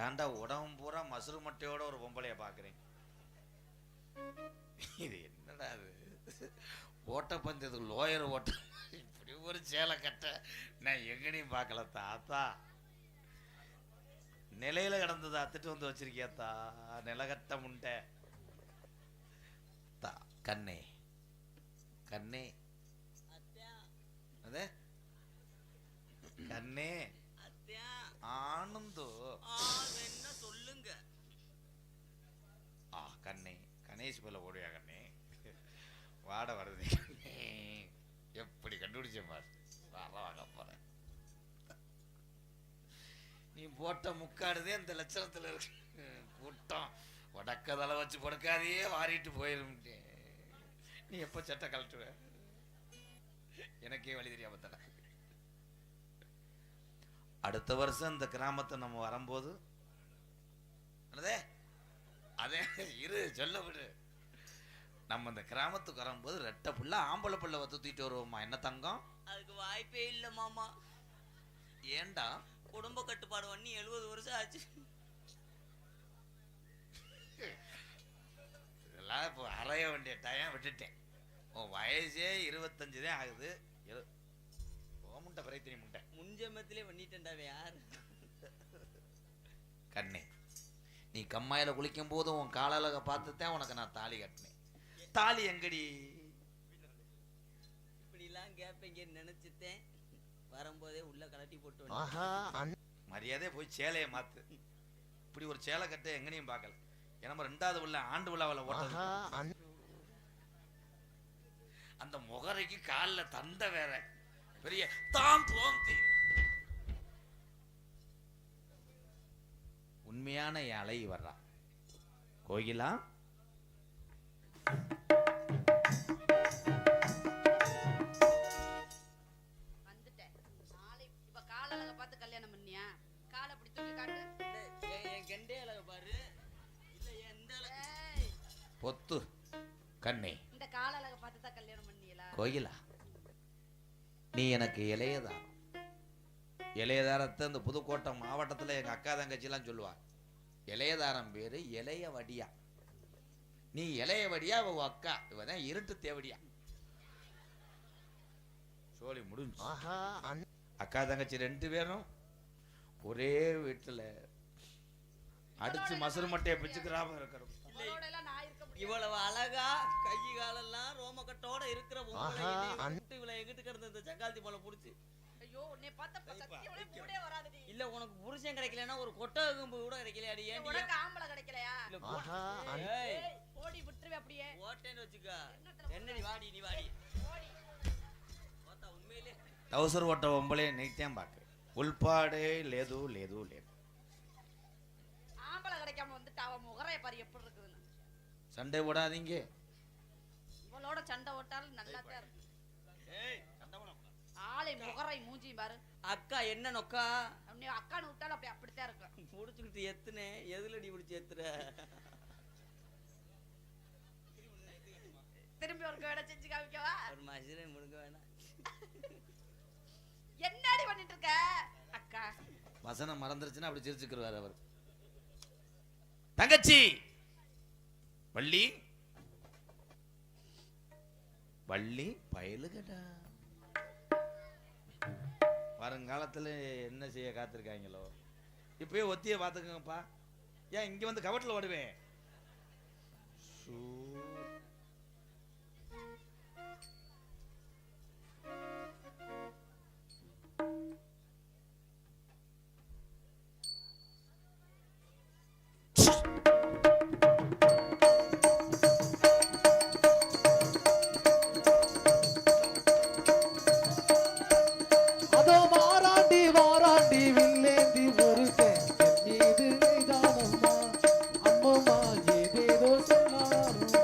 தாண்டா உடம்பு பூரா மசுறு மட்டையோட ஒரு பொம்பளைய பாக்குறேன். இது என்னடா அது? ஓட்டப்பந்தயத்துக்கு லோயர் ஓட்ட இப்படி ஒரு சேலை கட்ட நான் எங்கனையும் பார்க்கல தாத்தா. நிலையில கிடந்தது அத்துட்டு வந்து வச்சிருக்கியாத்தா, நிலகட்ட முண்டை. கண்ணே கண்ணே அதே கண்ணே ஆனந்தோ என்ன சொல்லுங்க. கண்ணே கணேஷ் போல ஓடுவியா கண்ணே? வாட வருது கண்ணே. எப்படி கண்டுபிடிச்ச பாரு. வாங்க போறேன். நீ போட்ட முக்காடுதே இந்த லட்சணத்துல இருக்கு. கூட்டம் உடக்கதலை வச்சு கொடுக்காதையே வாரிட்டு போயிரும். நீ எப்ப சட்டை கழட்டுவ? எனக்கே வழி தெரியாம தர. அடுத்த வருஷம் இந்த கிராமத்தை நம்ம வரும்போது அதே இரு சொல்ல விடு. நம்ம இந்த கிராமத்துக்கு வரும்போது ரெட்டை புள்ள ஆம்பளை புள்ள தூக்கிட்டு வருவோமா? என்ன தங்கம்? அதுக்கு வாய்ப்பே இல்லை மாமா. ஏண்டா? குடும்ப கட்டுப்பாடு பண்ணி 70 வருஷம் ஆச்சு. இதெல்லாம் இப்போ அறைய வேண்டிய டைம் விட்டுட்டேன். உன் வயசே 25 தான் ஆகுது. முட்டை பிரைத்தினி முட்டை முன்ஜென்மத்திலே பண்ணிட்டேன்டாவே. யார் கண்ணே, நீ கம்மாயில குளிக்கும் போது உன் காலழக பார்த்துதான் உனக்கு நான் தாலி கட்டினேன். தாலி எங்கடி? இப்படி எல்லாம் கேப்பீங்க நினைச்சுட்டேன். வரும்போதே உள்ள கலட்டி போட்டு மரியாதை போய் சேலையை மாத்து. இப்படி ஒரு சேலை கட்ட எங்கனையும் பார்க்கல. ஏன்னா 2வது உள்ள ஆண்டு விழாவில் ஓட்ட அந்த முகரைக்கு காலில் தந்த வேற பெரிய தான் தோந்தி. உண்மையான அலை வர்றா கோயிலா. பொத்து கண்ணே, இந்த கால அழக பார்த்து தான் கல்யாணம் பண்ணியலா? கோயிலா, நீ எனக்கு இளையதாரம். இளையதாரத்தை இந்த புதுக்கோட்டை மாவட்டத்தில் எங்கள் அக்கா தங்கச்சிலாம் சொல்லுவா. இளையதாரம் பேரு இளைய வடியா. நீ இளைய வடியா, அவ அக்கா இவதான் இருட்டு தேவடியா. சோழி முடிஞ்சு. அக்கா தங்கச்சி 2 பேரும் ஒரே வீட்டில் அடிச்சு மசுறு மட்டையை பிச்சுக்கிறாம இருக்கிறோம். இவ்வளவு அழகா கை காலெல்லாம் ரோமக்கட்டோட இருக்கிற இவ்வளவு எங்கிட்டு கிடந்த இந்த சக்காத்தி போல புடிச்சு. ஐயோ, உன்னை பார்த்தா சத்தியமே மூடே வராதடி. இல்ல உனக்கு புருஷன் கிடைக்கலனா ஒரு கொட்டகம்பு கூட கிடைக்கலையாடி? ஏன் உனக்கு ஆம்பளை கிடைக்கலையா? ஏய் ஓடி விட்டுருவே அப்படியே. ஓட்டேன்னு வச்சுக்க. என்ன நீ வாடி ஓடி. பார்த்தா உண்மையிலே டவுசர் ஓட்ட ஒம்பளே நைத்தான் பாக்கு. உள்பாடே லேது லேது லேது. ஆம்பளை கிடைக்காம வந்துட்டு அவ முகரைய பாரு எப்படி இருக்குதுன்னு. சண்டை போடாதீங்க. இவளோட சண்டை ஓட்டாலும் நல்லா தான் இருக்கு. ஏய் சண்டை போட ஆளை முகரை மூஞ்சி பாரு. அக்கா என்ன நொக்கா? நீ அக்கான்னு விட்டாலும் அப்படி அப்படித்தான் இருக்கும். புடிச்சுக்கிட்டு எத்துனே எதுலடி புடிச்சு எத்துற? திரும்பி ஒரு வேலை செஞ்சு காமிக்கவா? ஒரு மசிரை முடுங்க வேணாம். என்னடி பண்ணிட்டு இருக்க அக்கா? வசனம் மறந்துருச்சுன்னா அப்படி சிரிச்சுக்கிறார் அவர். தங்கச்சி வள்ளி வள்ளி பயலுகடா. வருங்காலத்தில் என்ன செய்ய காத்திருக்காங்களோ. இப்பயே ஒத்திய பார்த்துக்கங்கப்பா. ஏன் இங்க வந்து கவட்டில் ஓடுவேன்? இது நீதானம்மா அம்மம்மா ஏதேதோ சொன்னாரும்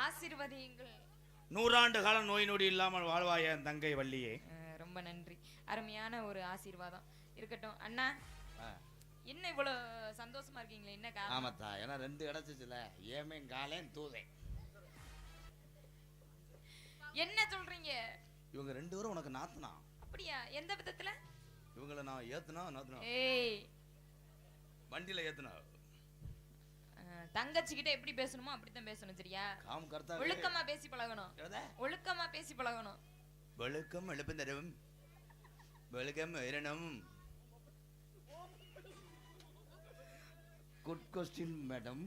ஆசீர்வதியுங்கள். 100 ஆண்டு காலம் நோய் நொடி இல்லாமல் வாழ்வாய என் தங்கை வள்ளியே. ரொம்ப நன்றி. அருமையான ஒரு ஆசீர்வாதம். இருக்கட்டும் அண்ணா, என்ன இவ்வளவு சந்தோஷமா இருக்கீங்களே, என்ன காரணம்? ஆமாத்தா, ஏன்னா 2 கிடைச்சிச்சுல, ஏமே காலேன் தூதேன். என்ன சொல்றீங்க? இவங்க 2 பேரும் உனக்கு நாத்துனா. அப்படியா? எந்த விதத்துல? இவங்கள நான் ஏத்துனா ஏய், வண்டியில ஏத்துனா. தங்கச்சிக்கிட்ட எப்படி பேசணுமோ அப்படித்தான் பேசணும், சரியா? காம் கர்த்தா ஒழுக்கமா பேசி பழகணும். ஒழுக்கமா பேசி பழகணும். வெளுக்கம் எழுப்பந்தரும் வெளுக்கம் இரணம். Good question madam.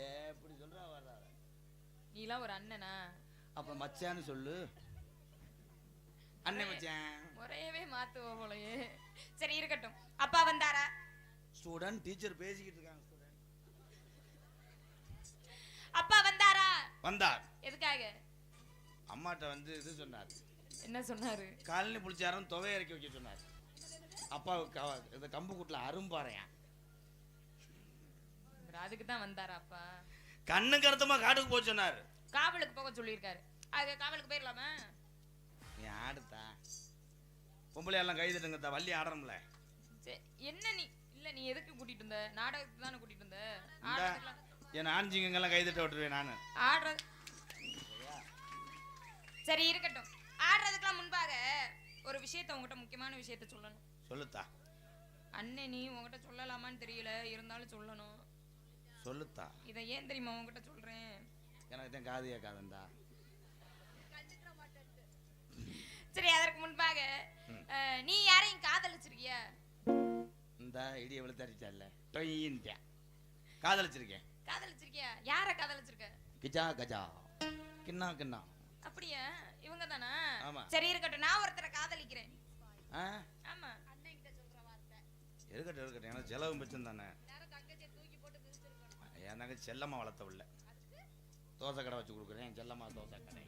எப்படி சொல்றா வர்றா? நீலாம் ஒரு அண்ணனா? அப்ப மச்சான்னு சொல்லு. அண்ணன் மச்சான். முறையவே மாத்துவோம் போலயே. சரி இருக்கட்டும். அப்பா வந்தாரா? ஸ்டூடண்ட் டீச்சர் பேசிக்கிட்டு இருக்காங்க. அப்பா வந்தாரா? வந்தார். எதுக்காக? அம்மாட்ட வந்து இது சொன்னார். என்ன சொன்னாரு? காலனி புளிச்சாரம் துவை இறக்கி வைக்க சொன்னார். அப்பாவுக்கு இந்த கம்பு கூட்டுல அரும்பாறையா. அதுக்கு தான் வந்தாரா அப்பா? கண்ணு கருத்தமா காட்டுக்கு போக சொன்னார். காவலுக்கு போக சொல்லியிருக்காரு. அது காவலுக்கு போயிடலாமா? நீ ஆடுத்தா. பொம்பளை எல்லாம் கைதுட்டுங்க, வள்ளி ஆடுறோம்ல. என்ன நீ இல்ல, நீ எதுக்கு கூட்டிட்டு வந்த? நாடகத்துக்கு தானே கூட்டிட்டு வந்த. என் ஆஞ்சிங்கெல்லாம் கைதிட்ட விட்டுருவேன் நானு. ஆடுறது சரி இருக்கட்டும். ஆடுறதுக்கெல்லாம் முன்பாக ஒரு விஷயத்த உங்ககிட்ட, முக்கியமான விஷயத்த சொல்லணும். சொல்லுத்தா. அண்ணே, நீ உங்ககிட்ட சொல்லலாமான்னு தெரியல, இருந்தாலும் சொல்லணும். சொல்லுத்தா. இதை ஏன் தெரியுமா உங்ககிட்ட சொல்றேன்? எனக்கு தான் காது கேட்காதண்டா. சரி, அதற்கு முன்பாக நீ யாரையும் காதலிச்சிருக்கியா? இந்த இடிய விழுத்தடிச்சால டொய்யின்டா. காதலிச்சிருக்கேன். காதலிச்சிருக்கியா? யார காதலிச்சிருக்க? கிஜா கஜா கிண்ணா கிண்ணா. அப்படியா? இவங்க தானா? ஆமா. சரி இருக்கட்டும், நான் ஒருத்தரை காதலிக்கிறேன். ஆமா. அண்ணன் கிட்ட சொல்ற வார்த்தை. இருக்கட்டும். எனக்கு செலவும் பிரச்சனை தானே. தங்கச்சியை தூக்கி போட்டு மிதிச்சிருக்கணும். என் தங்கச்சி செல்லம்மா வளர்த்த உள்ள தோசை கடை வச்சு கொடுக்குறேன். செல்லம்மா தோசை கடை.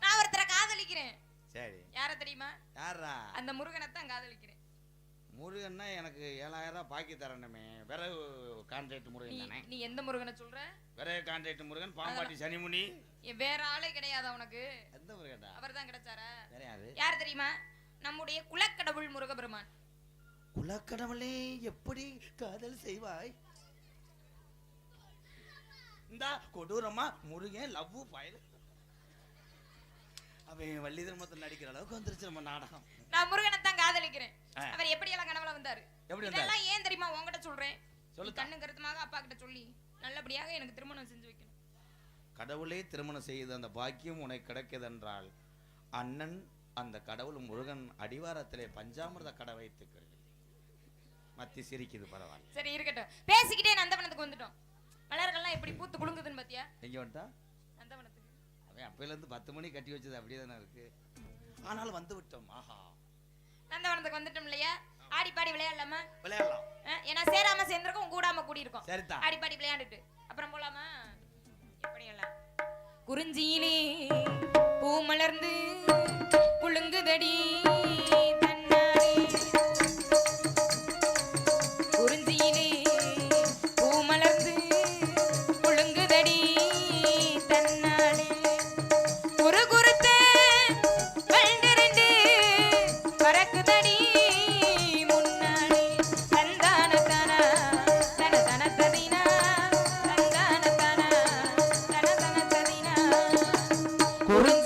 நான் ஒருத்தரை காதலிக்கிறேன். சரி. யார தெரியுமா? யாரா? அந்த முருகனை தான் காதலிக்கிறேன். முருகன்னா எனக்கு 7000 ரூபாய் பாக்கி தரணுமே. விறகு கான்ட்ராக்ட் முருகன் தானே. நீ எந்த முருகனை சொல்ற? விறகு கான்ட்ராக்ட் முருகன், பாம்பாட்டி சனிமுனி. வேற ஆளே கிடையாது உனக்கு. எந்த முருகன்டா? அவர் தான் கிடைச்சாரா? யாரு? யார் தெரியுமா? நம்முடைய குலக்கடவுள் முருகபெருமான். குலக்கடவுளே, எப்படி காதல் செய்வாய்? இந்த கொடூரமா முருகன் லவ் பாயல். அவன் வள்ளி திருமணத்தில் நடிக்கிற அளவுக்கு வந்துருச்சு நம்ம நாடகம். நான் முருகனை தான் காதலிக்கிறேன். அவர் எப்படி எல்லாம் கனவுல வந்தாரு? எப்படி இதெல்லாம் ஏன் தெரியுமா உன்கிட்ட சொல்றேன்? சொல்லு. கண்ணு கருத்துமாக அப்பா கிட்ட சொல்லி நல்லபடியாக எனக்கு திருமணம் செஞ்சு வைக்கணும். கடவுளே திருமணம் செய்து அந்த பாக்கியம் உனக்கு கிடைக்குதென்றால் அண்ணன் அந்த கடவுள் முருகன் அடிவாரத்திலே பஞ்சாமிர்த கடை வைத்துக்கிறது. மத்தி சிரிக்குது, பரவாயில்ல. சரி இருக்கட்டும். பேசிக்கிட்டே நந்தவனத்துக்கு வந்துட்டோம். மலர்கள்லாம் எப்படி பூத்து குலுங்குதுன்னு பாத்தியா? எங்க வந்துட்டா? நந்தவனத்துக்கு. அவன் அப்பையில இருந்து 10 மணி கட்டி வச்சது அப்படியே தானே இருக்கு. ஆனாலும் வந்து விட்டோம். ஆஹா, நந்தவனத்துக்கு வந்துட்டோம் இல்லையா? ஆடி பாடி விளையாடலாமா? விளையாடலாம். ஏன்னா சேராம சேர்ந்திருக்கோம், கூடாம கூடி இருக்கோம். சரிதா. ஆடி பாடி விளையாண்டுட்டு அப்புறம் போலாமா? எப்படி எல்லாம் குறிஞ்சியிலே பூ மலர்ந்து குலுங்குதடி தன்னாலே. குறிஞ்சியிலே பூ மலர்ந்து குலுங்குதடி தன்னாலே. குறு குறுத்த வண்டிரண்டு பறக்குதடி முன்னாலே. தந்தான தானா தன தன ததினா, தந்தான தானா தன தன ததினா. குறிஞ்சி